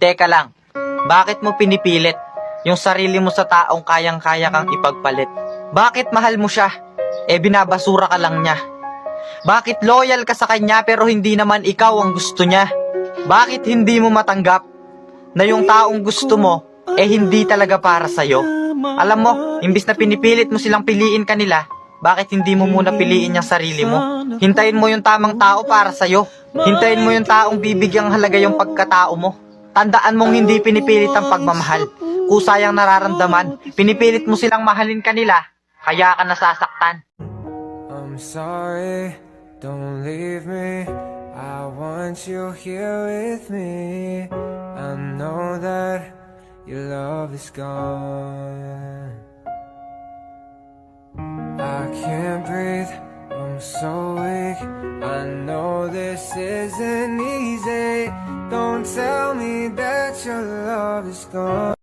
Teka lang, bakit mo pinipilit yung sarili mo sa taong kayang-kaya kang ipagpalit? Bakit mahal mo siya? Binabasura ka lang niya. Bakit loyal ka sa kanya pero hindi naman ikaw ang gusto niya? Bakit hindi mo matanggap na yung taong gusto mo hindi talaga para sa'yo? Alam mo, imbis na pinipilit mo silang piliin kanila, bakit hindi mo muna piliin yung sarili mo? Hintayin mo yung tamang tao para sa'yo. Hintayin mo yung taong bibigyang halaga yung pagkatao mo. Tandaan mong hindi pinipilit ang pagmamahal. Kusayang nararamdaman, pinipilit mo silang mahalin kanila, kaya ka nasasaktan. I'm sorry, don't leave me. I want you here with me. I know that your love is gone. I can't breathe, I'm so weak. I know this isn't easy. Don't tell me that your love is gone.